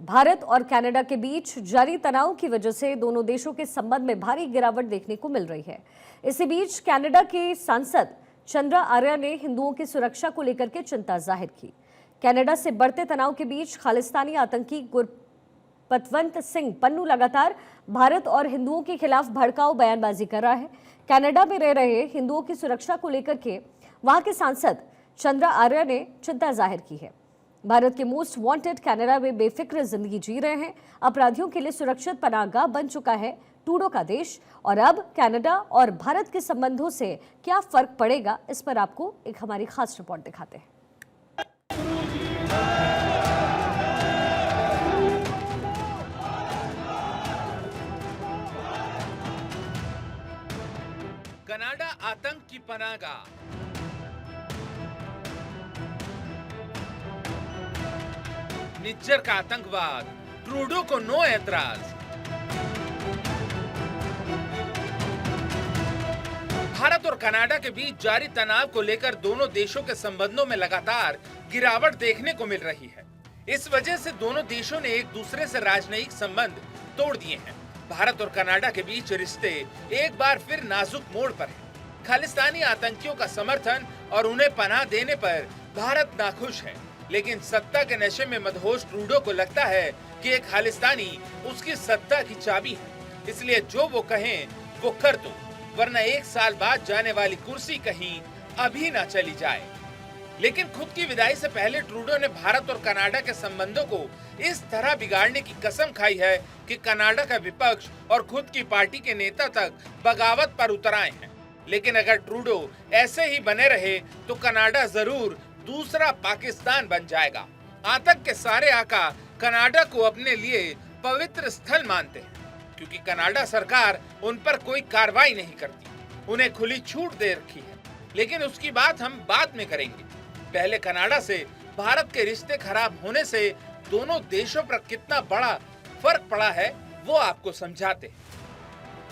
भारत और कनाडा के बीच जारी तनाव की वजह से दोनों देशों के संबंध में भारी गिरावट देखने को मिल रही है। इसी बीच कनाडा के सांसद चंद्रा आर्या ने हिंदुओं की सुरक्षा को लेकर के चिंता जाहिर की। कनाडा से बढ़ते तनाव के बीच खालिस्तानी आतंकी गुरपतवंत सिंह पन्नू लगातार भारत और हिंदुओं के खिलाफ भड़काऊ बयानबाजी कर रहा है। कनाडा में रह रहे हिंदुओं की सुरक्षा को लेकर के वहां के सांसद चंद्रा आर्या ने चिंता जाहिर की है। भारत के मोस्ट वांटेड कनाडा में बेफिक्र जिंदगी जी रहे हैं। अपराधियों के लिए सुरक्षित पनाहगाह बन चुका है ट्रूडो का देश। और अब कनाडा और भारत के संबंधों से क्या फर्क पड़ेगा, इस पर आपको एक हमारी खास रिपोर्ट दिखाते हैं। कनाडा आतंक की पनाहगाह। निज्जर का आतंकवाद, ट्रूडो को नो ऐतराज। भारत और कनाडा के बीच जारी तनाव को लेकर दोनों देशों के संबंधों में लगातार गिरावट देखने को मिल रही है। इस वजह से दोनों देशों ने एक दूसरे से राजनयिक संबंध तोड़ दिए हैं। भारत और कनाडा के बीच रिश्ते एक बार फिर नाजुक मोड़ पर हैं। खालिस्तानी आतंकियों का समर्थन और उन्हें पनाह देने पर भारत नाखुश है, लेकिन सत्ता के नशे में मदहोश ट्रूडो को लगता है कि एक खालिस्तानी उसकी सत्ता की चाबी है। इसलिए जो वो कहें वो कर दो, वरना 1 साल बाद जाने वाली कुर्सी कहीं अभी ना चली जाए। लेकिन खुद की विदाई से पहले ट्रूडो ने भारत और कनाडा के संबंधों को इस तरह बिगाड़ने की कसम खाई है कि कनाडा का विपक्ष और खुद की पार्टी के नेता तक बगावत पर उतर आए हैं। लेकिन अगर ट्रूडो ऐसे ही बने रहे तो कनाडा जरूर दूसरा पाकिस्तान बन जाएगा। आतंक के सारे आका कनाडा को अपने लिए पवित्र स्थल मानते हैं, क्योंकि कनाडा सरकार उन पर कोई कार्रवाई नहीं करती, उन्हें खुली छूट दे रखी है। लेकिन उसकी बात हम बाद में करेंगे। पहले कनाडा से भारत के रिश्ते खराब होने से दोनों देशों पर कितना बड़ा फर्क पड़ा है वो आपको समझाते हैं।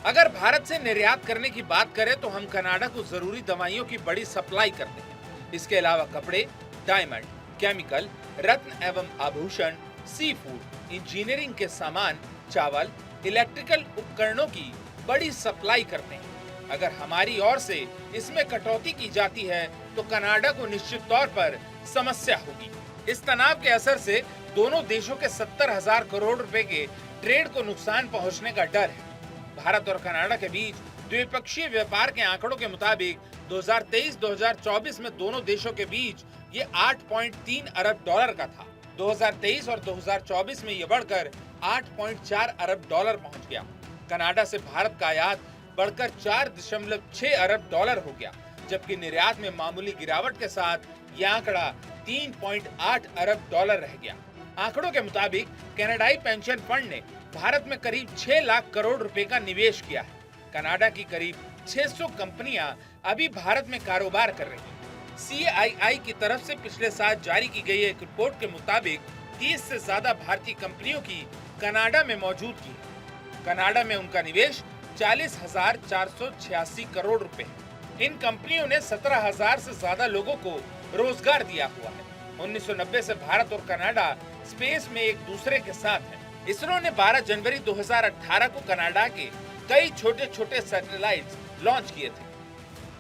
अगर भारत से निर्यात करने की बात करें तो हम कनाडा को जरूरी दवाइयों की बड़ी सप्लाई करते हैं। इसके अलावा कपड़े, डायमंड, केमिकल, रत्न एवं आभूषण, सी फूड, इंजीनियरिंग के सामान, चावल, इलेक्ट्रिकल उपकरणों की बड़ी सप्लाई करते हैं। अगर हमारी ओर से इसमें कटौती की जाती है तो कनाडा को निश्चित तौर पर समस्या होगी। इस तनाव के असर से दोनों देशों के 70,000 करोड़ रुपए के ट्रेड को नुकसान पहुंचने का डर है। भारत और कनाडा के बीच द्विपक्षीय व्यापार के आंकड़ों के मुताबिक 2023-2024 में दोनों देशों के बीच ये 8.3 अरब डॉलर का था। 2023 और 2024 में ये बढ़कर 8.4 अरब डॉलर पहुंच गया। कनाडा से भारत का आयात बढ़कर 4.6 अरब डॉलर हो गया, जबकि निर्यात में मामूली गिरावट के साथ यह आंकड़ा 3.8 अरब डॉलर रह गया। आंकड़ों के मुताबिक कनाडाई पेंशन फंड ने भारत में करीब 6 लाख करोड़ रुपए का निवेश किया है। कनाडा की करीब 600 कंपनियां अभी भारत में कारोबार कर रही हैं। CII की तरफ से पिछले साल जारी की गई एक रिपोर्ट के मुताबिक 30 से ज्यादा भारतीय कंपनियों की कनाडा में मौजूदगी है। कनाडा में उनका निवेश 40,486 करोड़ रुपए है। इन कंपनियों ने 17,000 से ज्यादा लोगों को रोजगार दिया हुआ है। 1990 से भारत और कनाडा स्पेस में एक दूसरे के साथ है। इसरो ने 12 जनवरी 2018 को कनाडा के कई छोटे छोटे सैटेलाइट्स लॉन्च किए थे।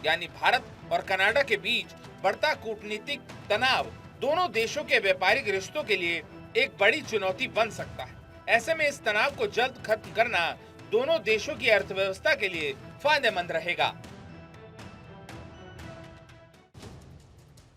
यानी भारत और कनाडा के बीच बढ़ता कूटनीतिक तनाव दोनों देशों के व्यापारिक रिश्तों के लिए एक बड़ी चुनौती बन सकता है। ऐसे में इस तनाव को जल्द खत्म करना दोनों देशों की अर्थव्यवस्था के लिए फायदेमंद रहेगा।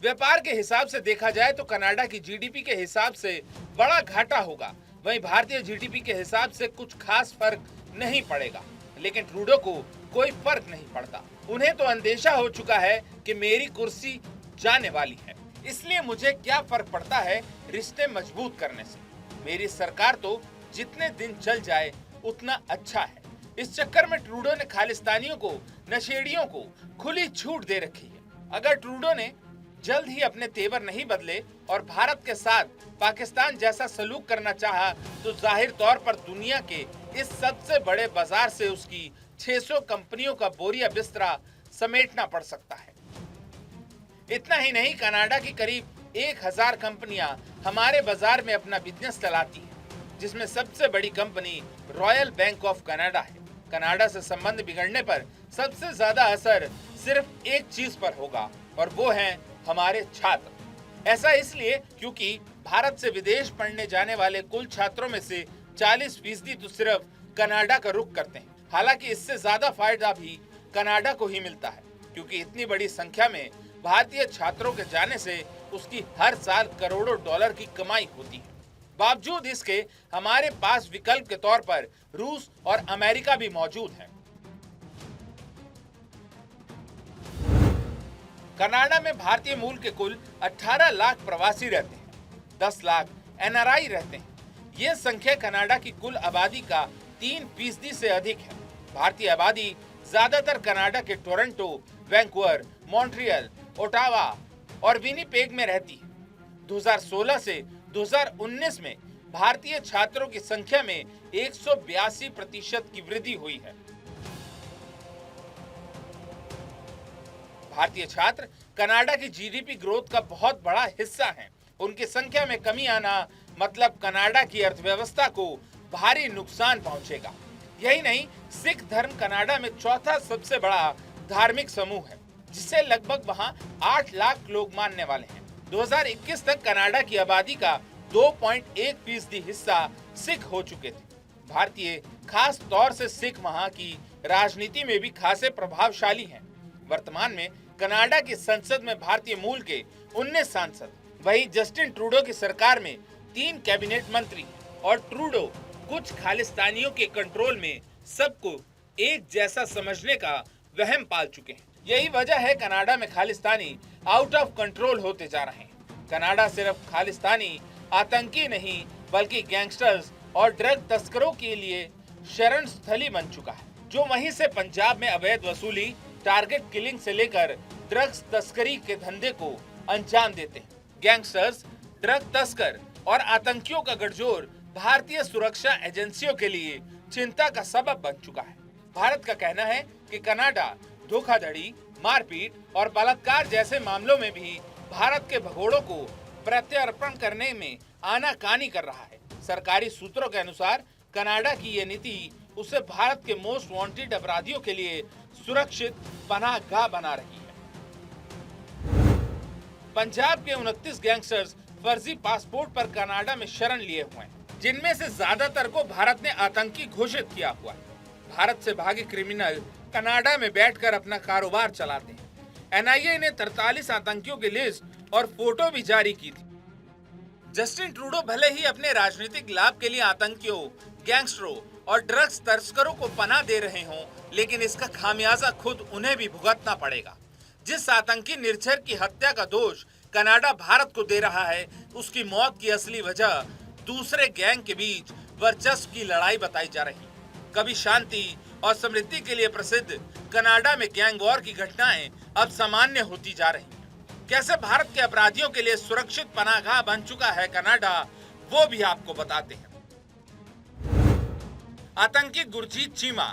व्यापार के हिसाब से देखा जाए तो कनाडा की जीडीपी के हिसाब से बड़ा घाटा होगा, वहीं भारतीय जीडीपी के हिसाब से कुछ खास फर्क नहीं पड़ेगा। लेकिन ट्रूडो को कोई फर्क नहीं पड़ता। उन्हें तो अंदेशा हो चुका है कि मेरी कुर्सी जाने वाली है, इसलिए मुझे क्या फर्क पड़ता है रिश्ते मजबूत करने से। मेरी सरकार तो जितने दिन चल जाए उतना अच्छा है। इस चक्कर में ट्रूडो ने खालिस्तानियों को, नशेड़ियों को खुली छूट दे रखी है। अगर ट्रूडो ने जल्द ही अपने तेवर नहीं बदले और भारत के साथ पाकिस्तान जैसा सलूक करना चाहा तो जाहिर तौर पर दुनिया के इस सबसे बड़े बाजार से उसकी 600 कंपनियों का बोरिया बिस्तरा समेटना पड़ सकता है। इतना ही नहीं, कनाडा की करीब 1000 कंपनियां हमारे बाजार में अपना बिजनेस चलाती हैं। जिसमें सबसे बड़ी company royal bank of Canada है। कनाडा से संबंध बिगड़ने पर सबसे ज्यादा असर सिर्फ एक चीज पर होगा और वो है हमारे छात्र। ऐसा इसलिए क्योंकि भारत से विदेश पढ़ने जाने वाले कुल छात्रों में से 40% तो सिर्फ कनाडा का रुख करते हैं। हालांकि इससे ज्यादा फायदा भी कनाडा को ही मिलता है, क्योंकि इतनी बड़ी संख्या में भारतीय छात्रों के जाने से उसकी हर साल करोड़ों डॉलर की कमाई होती है। बावजूद इसके हमारे पास विकल्प के तौर पर रूस और अमेरिका भी मौजूद हैं। कनाडा में भारतीय मूल के कुल 18 लाख प्रवासी रहते हैं, 10 लाख एनआरआई रहते हैं। ये संख्या कनाडा की कुल आबादी का 3% से अधिक है। भारतीय आबादी ज्यादातर कनाडा के टोरंटो, वैंकूवर, मॉन्ट्रियल, ओटावा और विनिपेग में रहती है। 2016 से 2019 में भारतीय छात्रों की संख्या में 182% की वृद्धि हुई है। भारतीय छात्र कनाडा की जीडीपी ग्रोथ का बहुत बड़ा हिस्सा हैं। उनकी संख्या में कमी आना मतलब कनाडा की अर्थव्यवस्था को भारी नुकसान पहुंचेगा। यही नहीं, सिख धर्म कनाडा में चौथा सबसे बड़ा धार्मिक समूह है, जिसे लगभग वहां 8 लाख लोग मानने वाले हैं। 2021 तक कनाडा की आबादी का 2.1% हिस्सा सिख हो चुके थे। भारतीय, खास तौर से सिख वहां की राजनीति में भी खासे प्रभावशाली हैं। वर्तमान में कनाडा की संसद में भारतीय मूल के 19 सांसद, वही जस्टिन ट्रूडो की सरकार में 3 कैबिनेट मंत्री और ट्रूडो कुछ खालिस्तानियों के कंट्रोल में सबको एक जैसा समझने का वहम पाल चुके हैं। यही वजह है कनाडा में खालिस्तानी आउट ऑफ कंट्रोल होते जा रहे हैं। कनाडा सिर्फ खालिस्तानी आतंकी नहीं बल्कि गैंगस्टर्स और ड्रग तस्करों के लिए शरण स्थली बन चुका है, जो वहीं से पंजाब में अवैध वसूली, टारगेट किलिंग से लेकर ड्रग्स तस्करी के धंधे को अंजाम देते हैं। गैंगस्टर्स, ड्रग तस्कर और आतंकियों का गठजोड़ भारतीय सुरक्षा एजेंसियों के लिए चिंता का सबब बन चुका है। भारत का कहना है कि कनाडा धोखाधड़ी, मारपीट और बलात्कार जैसे मामलों में भी भारत के भगोड़ों को प्रत्यर्पण करने में आनाकानी कर रहा है। सरकारी सूत्रों के अनुसार कनाडा की ये नीति उसे भारत के मोस्ट वांटेड अपराधियों के लिए सुरक्षित पनाहगाह बना रही है। पंजाब के 29 गैंगस्टर्स फर्जी पासपोर्ट पर कनाडा में शरण लिए हुए हैं, जिनमें से ज्यादातर को भारत ने आतंकी घोषित किया हुआ है। भारत से भागे क्रिमिनल कनाडा में बैठकर अपना कारोबार चलाते हैं। एनआईए ने 43 आतंकियों की लिस्ट और फोटो भी जारी की थी। जस्टिन ट्रूडो भले ही अपने राजनीतिक लाभ के लिए आतंकियों, गैंगस्टरों और ड्रग्स तस्करों को पनाह दे रहे हों, लेकिन इसका खामियाजा खुद उन्हें भी भुगतना पड़ेगा। जिस आतंकी निर्झर की हत्या का दोष कनाडा भारत को दे रहा है, उसकी मौत की असली वजह दूसरे गैंग के बीच वर्चस्व की लड़ाई बताई जा रही है। कभी शांति और समृद्धि के लिए प्रसिद्ध कनाडा में गैंग वॉर की घटनाएं अब सामान्य होती जा रही हैं। कैसे भारत के अपराधियों के लिए सुरक्षित पनाहगाह बन चुका है कनाडा, वो भी आपको बताते हैं। आतंकी गुरजीत चीमा,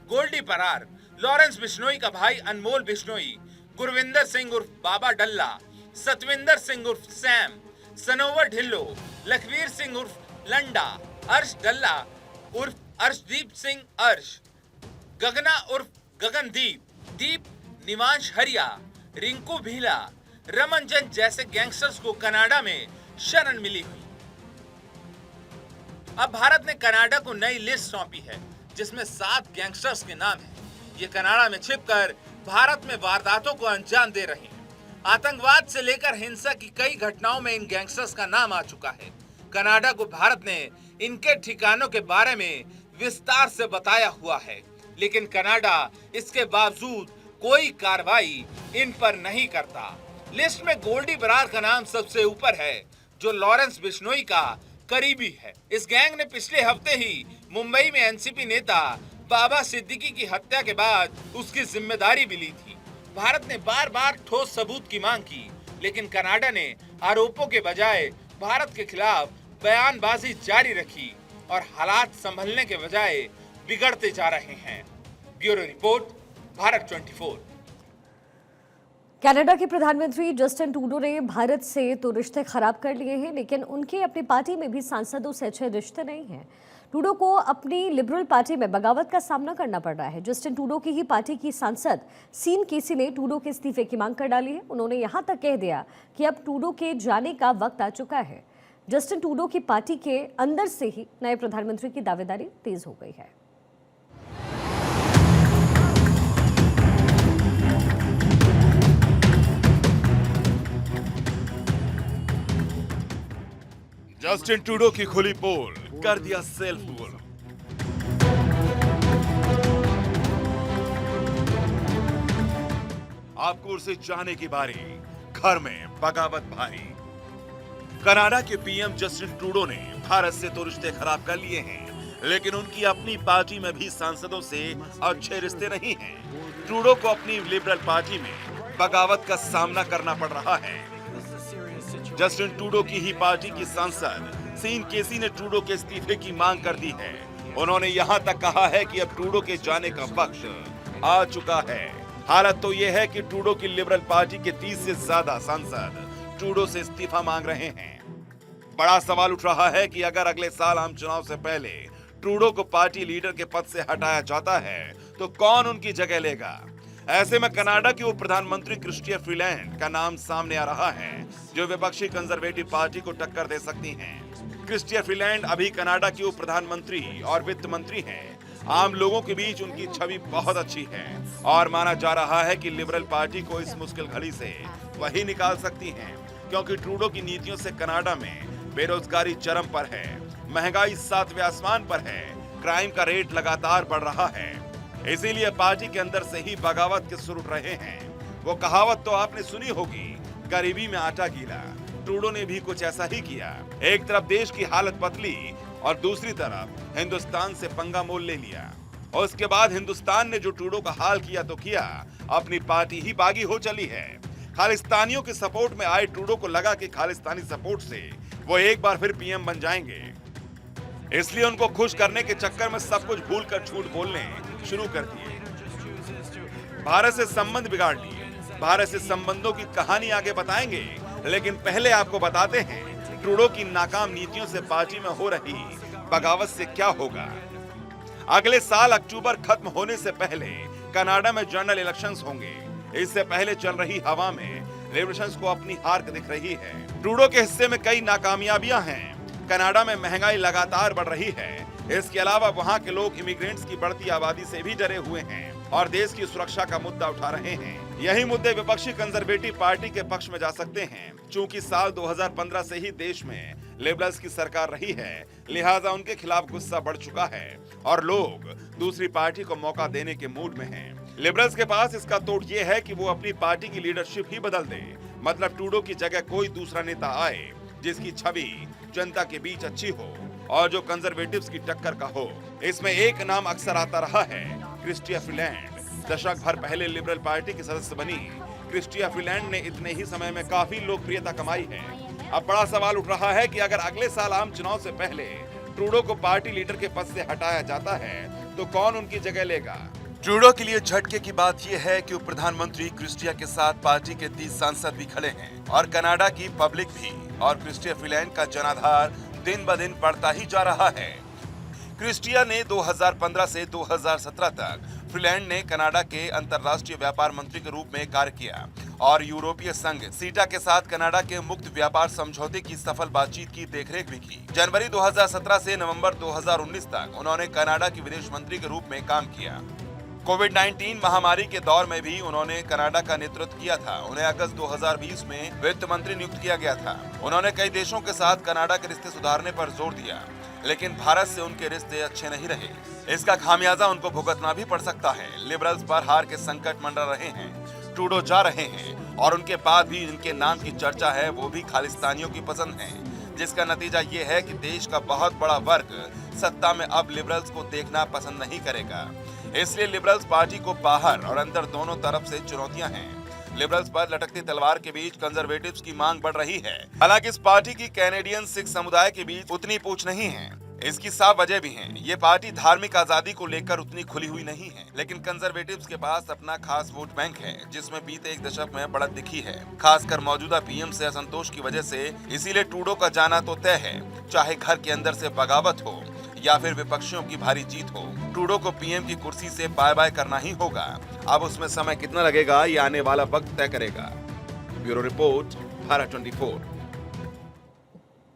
गोल्डी परार, लॉरेंस बिश्नोई का भाई अनमोल बिश्नोई, गुरविंदर सिंह उर्फ बाबा डल्ला, सतविंदर सिंह उर्फ सैम, सनोवर ढिल्लो, लखवीर सिंह उर्फ लंडा, अर्श डल्ला उर्फ अर्शदीप सिंह अर्श, गगना उर्फ गगनदीप, दीप निवांश हरिया, रिंकू भीला, रमनजन जैसे गैंगस्टर्स को कनाडा में शरण मिली हुई। अब भारत ने कनाडा को नई लिस्ट सौंपी है, जिसमें 7 गैंगस्टर्स के नाम हैं। ये कनाडा में छिपकर भारत में वारदातों को अंजाम दे रहे हैं। आतंकवाद से लेकर हिंसा की कई घटनाओं में इन गैंगस्टर्स का नाम आ चुका है। कनाडा को भारत ने इनके ठिकानों के बारे में विस्तार से बताया हुआ है, लेकिन कनाडा इसके बावजूद कोई कार्रवाई इन पर नहीं करता। लिस्ट में गोल्डी बरार का नाम सबसे ऊपर है, जो लॉरेंस बिश्नोई का करीबी है। इस गैंग ने पिछले हफ्ते ही मुंबई में एनसीपी नेता बाबा सिद्दीकी की हत्या के बाद उसकी जिम्मेदारी भी ली थी। भारत ने बार बार ठोस सबूत की मांग की, लेकिन कनाडा ने आरोपों के बजाय भारत के खिलाफ बयानबाजी जारी रखी और हालात संभलने के बजाय बिगड़ते जा रहे हैं। Bureau report, Bharat 24। कनाडा के प्रधानमंत्री जस्टिन ट्रूडो ने भारत से तो रिश्ते खराब कर लिए हैं, लेकिन उनके अपनी पार्टी में भी सांसदों से अच्छे रिश्ते नहीं हैं। ट्रूडो को अपनी लिबरल पार्टी में बगावत का सामना करना पड़ रहा है। जस्टिन ट्रूडो की ही पार्टी की सांसद सीन केसी ने ट्रूडो के इस्तीफे की मांग कर डाली है। उन्होंने यहां तक कह दिया कि अब ट्रूडो के जाने का वक्त आ चुका है। जस्टिन ट्रूडो की पार्टी के अंदर से ही नए प्रधानमंत्री की दावेदारी तेज हो गई है। जस्टिन ट्रूडो की खुली पोल कर दिया सेल्फ गोल। आपको उसे जाने की बारी, घर में बगावत भारी। कनाडा के पीएम जस्टिन ट्रूडो ने भारत से तो रिश्ते खराब कर लिए हैं, लेकिन उनकी अपनी पार्टी में भी सांसदों से अच्छे रिश्ते नहीं हैं। ट्रूडो को अपनी लिबरल पार्टी में बगावत का सामना करना पड़ रहा है। जस्टिन ट्रूडो की ही पार्टी की सांसद सीन केसी ने ट्रूडो के इस्तीफे की मांग कर दी है। उन्होंने यहां तक कहा है कि अब ट्रूडो के जाने का वक्त आ चुका है। हालत तो यह है कि ट्रूडो की लिबरल पार्टी के 30 से ज्यादा सांसद ट्रूडो से इस्तीफा मांग रहे हैं। बड़ा सवाल उठ रहा है कि अगर अगले साल आम चुनाव से पहले ट्रूडो को पार्टी लीडर के पद से हटाया जाता है तो कौन उनकी जगह लेगा। ऐसे में कनाडा के उप प्रधानमंत्री क्रिस्टिया फ्रीलैंड का नाम सामने आ रहा है, जो विपक्षी कंजर्वेटिव पार्टी को टक्कर दे सकती हैं। क्रिस्टिया फ्रीलैंड अभी कनाडा की उप प्रधानमंत्री और वित्त मंत्री हैं। आम लोगों के बीच उनकी छवि बहुत अच्छी है और माना जा रहा है कि लिबरल पार्टी को इस मुश्किल घड़ी से वही निकाल सकती हैं, क्योंकि ट्रूडो की नीतियों से कनाडा में बेरोजगारी चरम पर है, महंगाई 7वें आसमान पर है, क्राइम का रेट लगातार बढ़ रहा है। इसीलिए पार्टी के अंदर से ही बगावत के सुर उठ रहे हैं। वो कहावत तो आपने सुनी होगी, गरीबी में आटा गीला। ट्रूडो ने भी कुछ ऐसा ही किया। एक तरफ देश की हालत बदली और दूसरी तरफ हिंदुस्तान से पंगा मोल ले लिया। और उसके बाद हिंदुस्तान ने जो ट्रूडो का हाल किया तो किया, अपनी पार्टी ही बागी हो चली है। खालिस्तानियों के सपोर्ट में आए ट्रूडो को लगा कि खालिस्तानी सपोर्ट से वो एक बार फिर पीएम बन जाएंगे, इसलिए उनको खुश करने के चक्कर में सब कुछ भूलकर झूठ बोलने शुरू कर दिए। भारत से संबंध बिगाड़ लिए। भारत से संबंधों की कहानी आगे बताएंगे, लेकिन पहले आपको बताते हैं ट्रूडो की नाकाम नीतियों से पार्टी में हो रही बगावत से क्या होगा। अगले साल अक्टूबर खत्म होने से पहले कनाडा में जनरल इलेक्शंस होंगे। इससे पहले चल रही हवा में लिबरेशंस को अपनी हार दिख रही है। ट्रूडो के हिस्से में कई नाकामयाबियां हैं। कनाडा में महंगाई लगातार बढ़ रही है। इसके अलावा वहां के लोग इमिग्रेंट्स की बढ़ती आबादी से भी डरे हुए हैं और देश की सुरक्षा का मुद्दा उठा रहे हैं। यही मुद्दे विपक्षी कंजर्वेटिव पार्टी के पक्ष में जा सकते हैं। चूंकि साल 2015 से ही देश में लिबरल्स की सरकार रही है, लिहाजा उनके खिलाफ गुस्सा बढ़ चुका है और लोग दूसरी पार्टी को मौका देने के मूड में हैं। लिबरल्स के पास इसका तोड़ ये है कि वो अपनी पार्टी की लीडरशिप ही बदल दे, मतलब ट्रूडो की जगह कोई दूसरा नेता आए जिसकी छवि जनता के बीच अच्छी हो और जो कंजर्वेटिव्स की टक्कर का हो। इसमें एक नाम अक्सर आता रहा है, क्रिस्टिया फ्रीलैंड। दशक भर पहले लिबरल पार्टी की सदस्य बनी क्रिस्टिया फ्रीलैंड ने इतने ही समय में काफी लोकप्रियता कमाई है। अब बड़ा सवाल उठ रहा है कि अगर अगले साल आम चुनाव से पहले ट्रूडो को पार्टी लीडर के पद से हटाया जाता है तो कौन उनकी जगह लेगा। ट्रूडो के लिए झटके की बात यह है कि उप प्रधानमंत्री क्रिस्टिया के साथ पार्टी के 30 सांसद भी खड़े हैं और कनाडा की पब्लिक भी, और क्रिस्टिया फ्रीलैंड का जनाधार दिन ब दिन बढ़ता ही जा रहा है। क्रिस्टिया ने 2015 से 2017 तक फ्रीलैंड ने कनाडा के अंतर्राष्ट्रीय व्यापार मंत्री के रूप में कार्य किया और यूरोपीय संघ सीटा के साथ कनाडा के मुक्त व्यापार समझौते की सफल बातचीत की देखरेख भी की। जनवरी 2017 से नवंबर 2019 तक उन्होंने कनाडा की विदेश मंत्री के रूप में काम किया। कोविड-19 महामारी के दौर में भी उन्होंने कनाडा का नेतृत्व किया था। उन्हें अगस्त 2020 में वित्त मंत्री नियुक्त किया गया था। उन्होंने कई देशों के साथ कनाडा के रिश्ते सुधारने पर जोर दिया, लेकिन भारत से उनके रिश्ते अच्छे नहीं रहे। इसका खामियाजा उनको भुगतना भी पड़ सकता है। लिबरल्स पर हार के संकट मंडरा रहे हैं, ट्रूडो जा रहे हैं और उनके बाद भी जिनके नाम की चर्चा है वो भी खालिस्तानियों की पसंद है, जिसका नतीजा ये है कि देश का बहुत बड़ा वर्ग सत्ता में अब लिबरल्स को देखना पसंद नहीं करेगा। इसलिए लिबरल्स पार्टी को बाहर और अंदर दोनों तरफ से चुनौतियां हैं। लिबरल्स पर लटकती तलवार के बीच कंजर्वेटिव्स की मांग बढ़ रही है। हालांकि इस पार्टी की कैनेडियन सिख समुदाय के बीच उतनी पूछ नहीं है। इसकी साफ वजह भी है। ये पार्टी धार्मिक आजादी को लेकर उतनी खुली हुई नहीं है, लेकिन कंजर्वेटिव्स के पास अपना खास वोट बैंक है, जिसमें बीते एक दशक में बढ़त दिखी है, खासकर मौजूदा पीएम से असंतोष की वजह से। इसीलिए ट्रूडो का जाना तो तय है, चाहे घर के अंदर से बगावत हो या फिर विपक्षियों की भारी जीत हो। ट्रूडो को पीएम की कुर्सी से बाय बाय करना ही होगा। अब उसमें समय कितना लगेगा, ये आने वाला वक्त तय करेगा। Bureau report, Bharat 24।